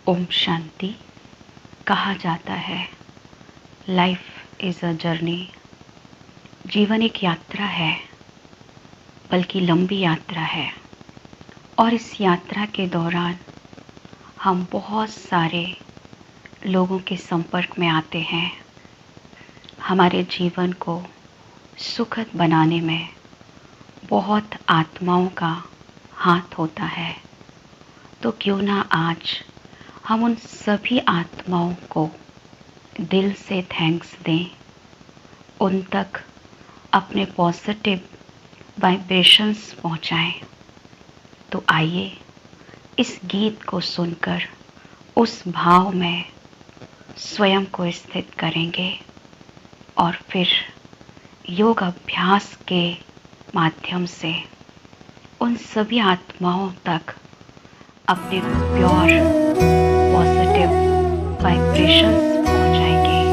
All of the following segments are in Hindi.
ओम शांति। कहा जाता है लाइफ इज़ अ जर्नी। जीवन एक यात्रा है, बल्कि लंबी यात्रा है। और इस यात्रा के दौरान हम बहुत सारे लोगों के संपर्क में आते हैं। हमारे जीवन को सुखद बनाने में बहुत आत्माओं का हाथ होता है। तो क्यों ना आज हम उन सभी आत्माओं को दिल से थैंक्स दें, उन तक अपने पॉजिटिव वाइब्रेशंस पहुंचाएं। तो आइए इस गीत को सुनकर उस भाव में स्वयं को स्थित करेंगे और फिर योग अभ्यास के माध्यम से उन सभी आत्माओं तक अपने प्योर पॉजिटिव वाइब्रेशंस पहुंचाएंगे।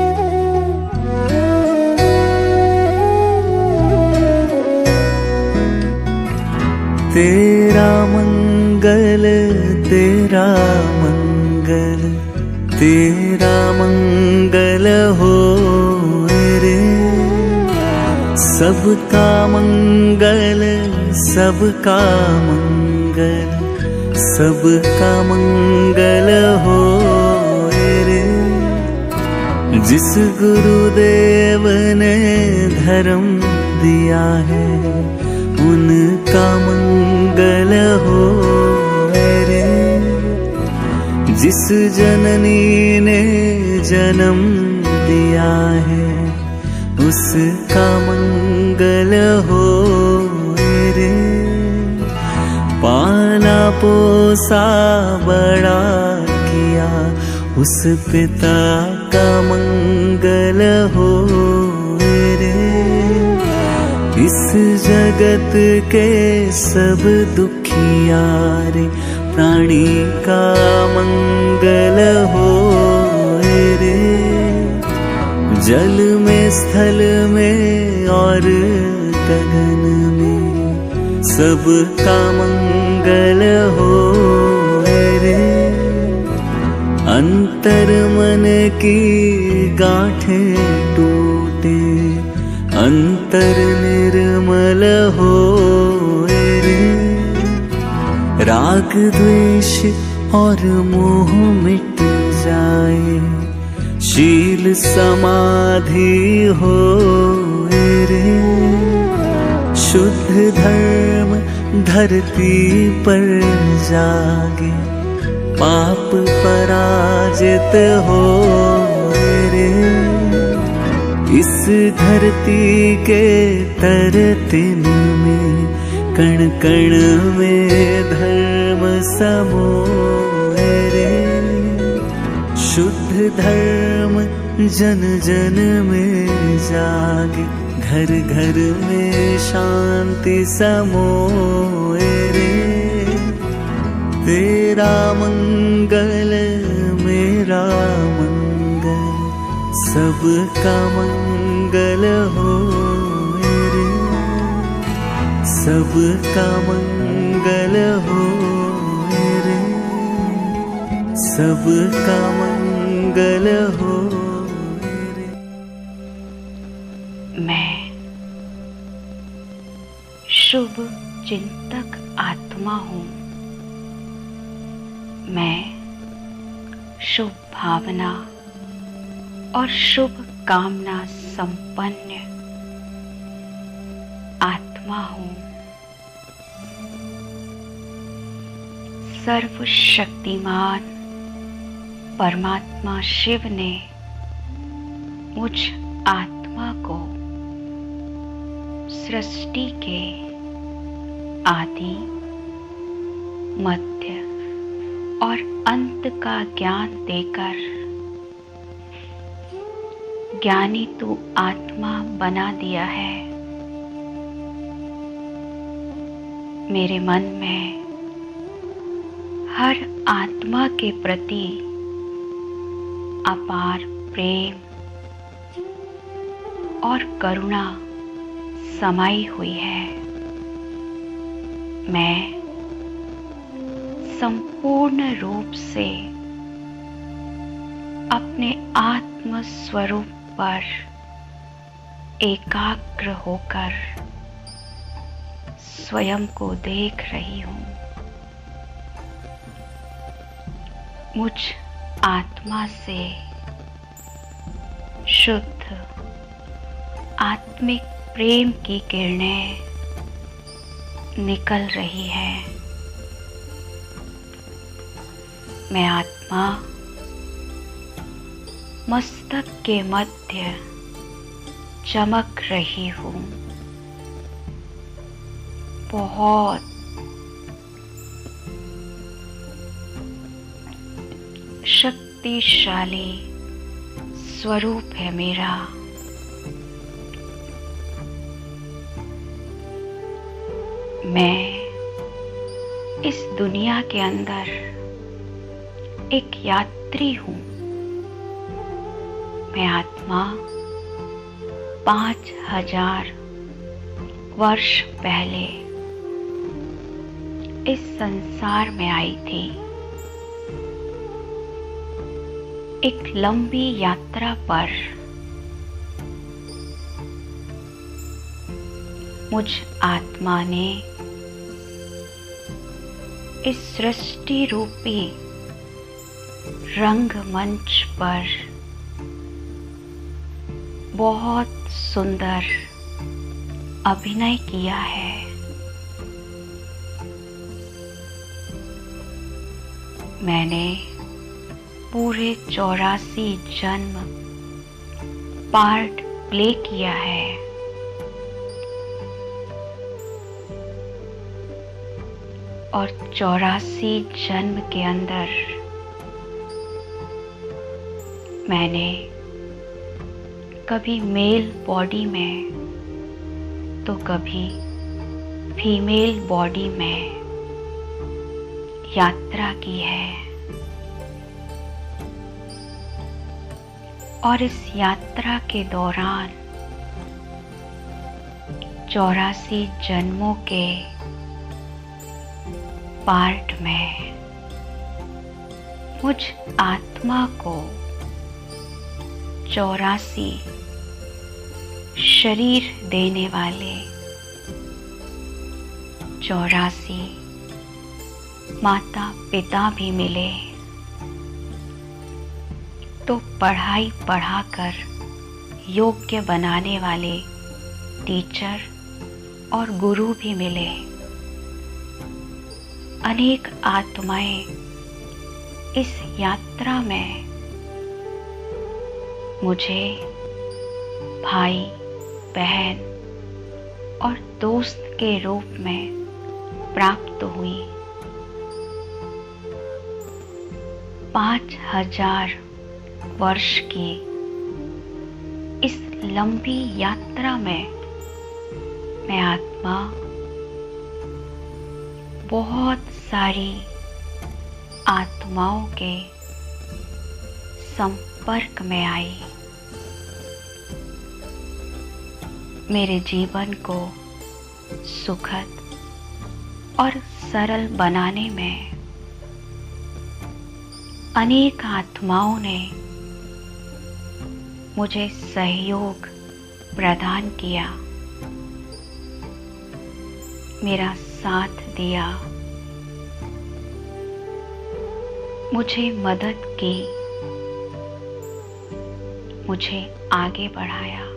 तेरा मंगल, तेरा मंगल, तेरा मंगल हो रे। सबका मंगल, सबका मंगल, सबका मंगल हो रे। जिस गुरुदेव ने धर्म दिया है, उनका मंगल हो रे। जिस जननी ने जन्म दिया है, उसका मंगल हो रे। पाला पोसा बड़ा किया, उस पिता का मंगल हो रे। इस जगत के सब दुखियारे प्राणी का मंगल हो रे। जल में, स्थल में और गगन में सबका मंगल हो रे। अंतर मन की गांठें टूटे, अंतर निर्मल हो रे। राग द्वेष और मोह मिट जाए, शील समाधि हो रे। शुद्ध धर्म धरती पर जागे, पाप पराजित हो रे। इस धरती के तरतिन में, कण कण में धर्म समोए रे। शुद्ध धर्म जन जन में जागे, घर घर में शांति समोए रे। तेरा मंगल, मेरा मंगल, सबका मंगल हो रे। सबका मंगल हो रे। सबका मंगल हो रे। मैं शुभ चिंतक आत्मा हूँ। मैं शुभ भावना और शुभ कामना संपन्न आत्मा हूँ। सर्वशक्तिमान परमात्मा शिव ने मुझ आत्मा को सृष्टि के आदि, मध्य और अंत का ज्ञान देकर ज्ञानी तू आत्मा बना दिया है। मेरे मन में हर आत्मा के प्रति अपार प्रेम और करुणा समाई हुई है। मैं संपूर्ण रूप से अपने आत्म स्वरूप पर एकाग्र होकर स्वयं को देख रही हूँ। मुझ आत्मा से शुद्ध आत्मिक प्रेम की किरणें निकल रही है। मैं आत्मा मस्तक के मध्य चमक रही हूँ। बहुत शक्तिशाली स्वरूप है मेरा। मैं इस दुनिया के अंदर एक यात्री हूँ। मैं आत्मा 5000 वर्ष पहले इस संसार में आई थी। एक लंबी यात्रा पर मुझ आत्मा ने इस सृष्टि रूपी रंगमंच पर बहुत सुंदर अभिनय किया है। मैंने पूरे 84 जन्म पार्ट प्ले किया है। और 84 जन्म के अंदर मैंने कभी मेल बॉडी में तो कभी फीमेल बॉडी में यात्रा की है। और इस यात्रा के दौरान 84 जन्मों के पार्ट में मुझ आत्मा को 84 शरीर देने वाले 84 माता पिता भी मिले। तो पढ़ाई पढ़ाकर योग्य बनाने वाले टीचर और गुरु भी मिले। अनेक आत्माएं इस यात्रा में मुझे भाई बहन और दोस्त के रूप में प्राप्त हुई। 5000 वर्ष की इस लंबी यात्रा में मैं आत्मा बहुत सारी आत्माओं के संपर्क में आई। मेरे जीवन को सुखद और सरल बनाने में अनेक आत्माओं ने मुझे सहयोग प्रदान किया, मेरा साथ दिया, मुझे मदद की, मुझे आगे बढ़ाया।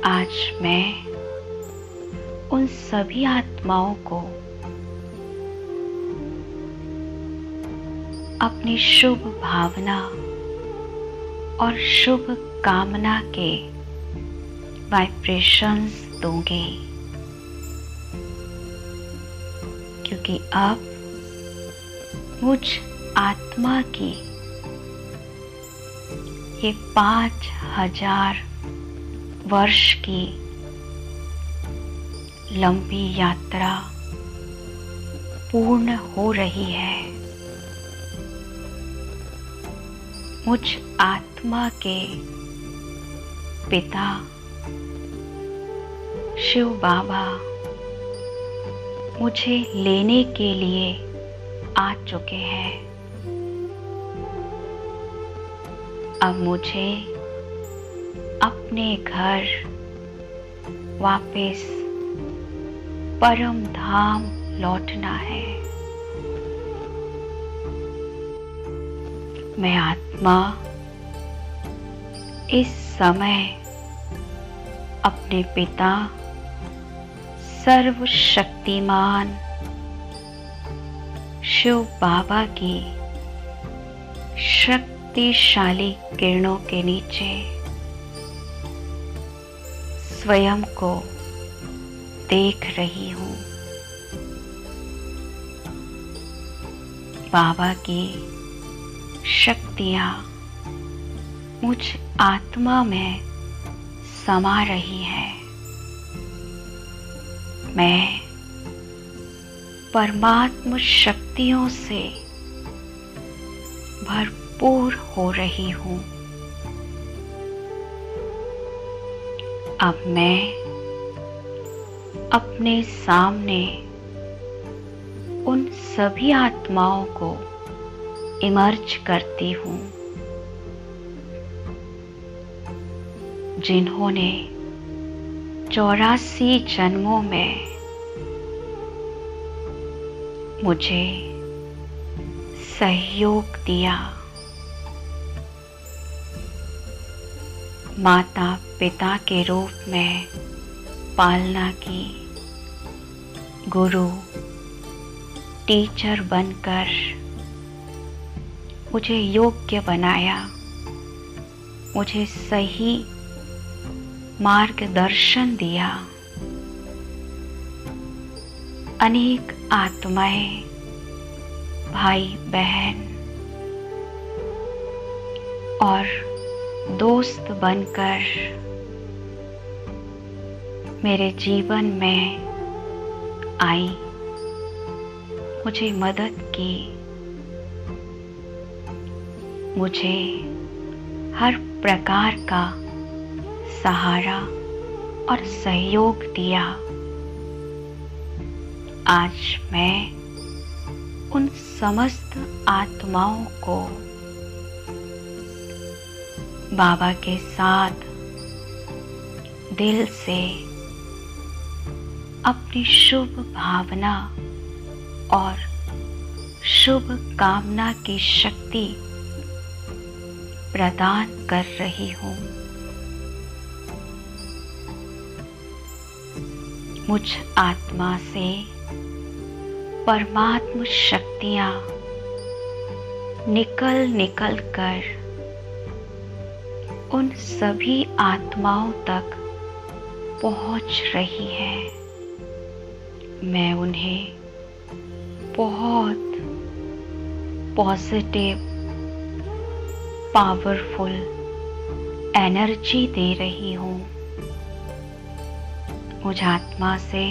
आज मैं उन सभी आत्माओं को अपनी शुभ भावना और शुभ कामना के वाइब्रेशंस दूंगी, क्योंकि अब मुझ आत्मा की ये 5000 वर्ष की लंबी यात्रा पूर्ण हो रही है। मुझ आत्मा के पिता शिव बाबा मुझे लेने के लिए आ चुके हैं। अब मुझे अपने घर वापस परम धाम लौटना है। मैं आत्मा इस समय अपने पिता सर्वशक्तिमान शिव बाबा की शक्तिशाली किरणों के नीचे स्वयं को देख रही हूँ। बाबा की शक्तियाँ मुझ आत्मा में समा रही है। मैं परमात्म शक्तियों से भरपूर हो रही हूँ। अब मैं अपने सामने उन सभी आत्माओं को इमर्ज करती हूँ जिन्होंने 84 जन्मों में मुझे सहयोग दिया। माता पिता के रूप में पालना की, गुरु टीचर बनकर मुझे योग्य बनाया, मुझे सही मार्गदर्शन दिया। अनेक आत्माएं, भाई बहन और दोस्त बनकर मेरे जीवन में आई, मुझे मदद की, मुझे हर प्रकार का सहारा और सहयोग दिया। आज मैं उन समस्त आत्माओं को बाबा के साथ दिल से अपनी शुभ भावना और शुभ कामना की शक्ति प्रदान कर रही हूँ। मुझ आत्मा से परमात्म शक्तियाँ निकल कर उन सभी आत्माओं तक पहुँच रही है। मैं उन्हें बहुत पॉजिटिव पावरफुल एनर्जी दे रही हूँ। मुझ आत्मा से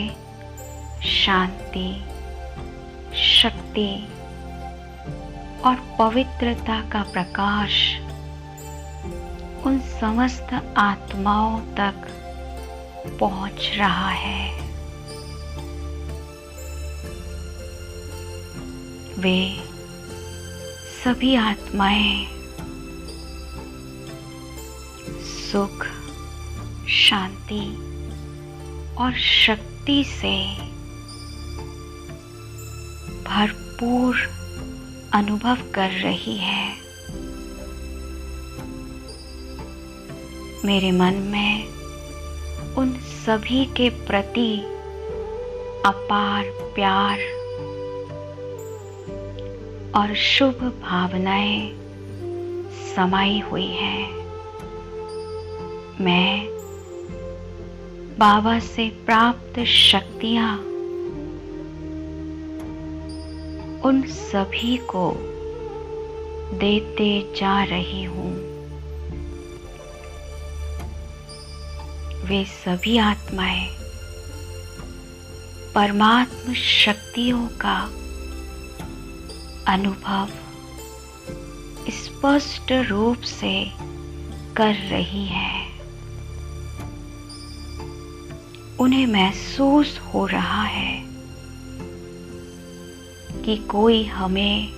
शांति, शक्ति और पवित्रता का प्रकाश उन समस्त आत्माओं तक पहुँच रहा है। वे सभी आत्माएं सुख, शांति और शक्ति से भरपूर अनुभव कर रही है। मेरे मन में उन सभी के प्रति अपार प्यार और शुभ भावनाएं समाई हुई हैं। मैं बाबा से प्राप्त शक्तियाँ उन सभी को देते जा रही हूँ। वे सभी आत्माएं परमात्म शक्तियों का अनुभव स्पष्ट रूप से कर रही है। उन्हें महसूस हो रहा है कि कोई हमें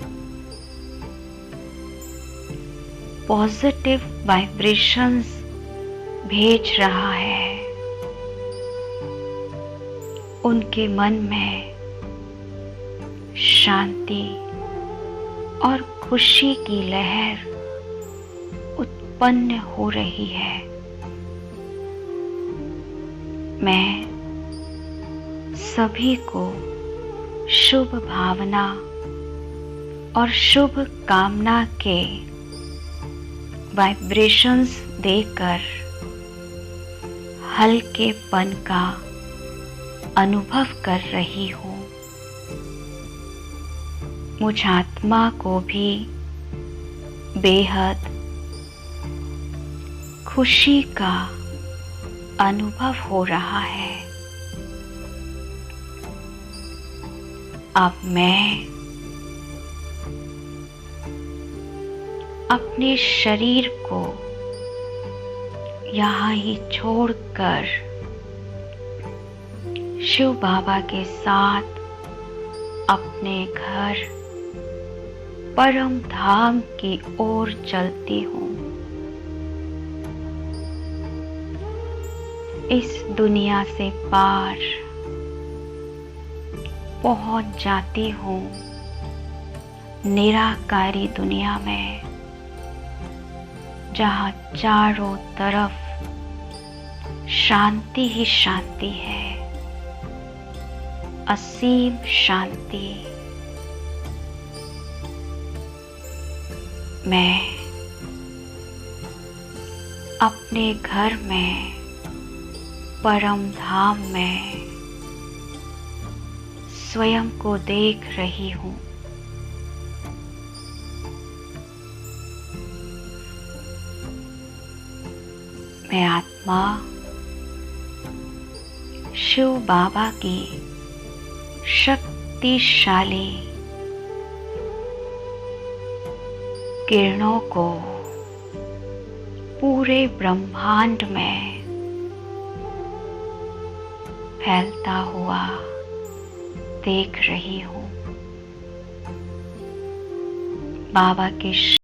पॉजिटिव वाइब्रेशंस भेज रहा है। उनके मन में शांति और खुशी की लहर उत्पन्न हो रही है। मैं सभी को शुभ भावना और शुभ कामना के वाइब्रेशंस देकर हल्केपन का अनुभव कर रही हूँ। मुझ आत्मा को भी बेहद खुशी का अनुभव हो रहा है। अब मैं अपने शरीर को यहाँ ही छोड़कर शिव बाबा के साथ अपने घर परम धाम की ओर चलती हूँ। इस दुनिया से पार पहुंच जाती हूँ निराकारी दुनिया में, जहाँ चारों तरफ शांति ही शांति है, असीम शांति। मैं अपने घर में परम धाम में स्वयं को देख रही हूँ। मैं आत्मा शिव बाबा की शक्तिशाली किरणों को पूरे ब्रह्मांड में फैलता हुआ देख रही हूँ। बाबा के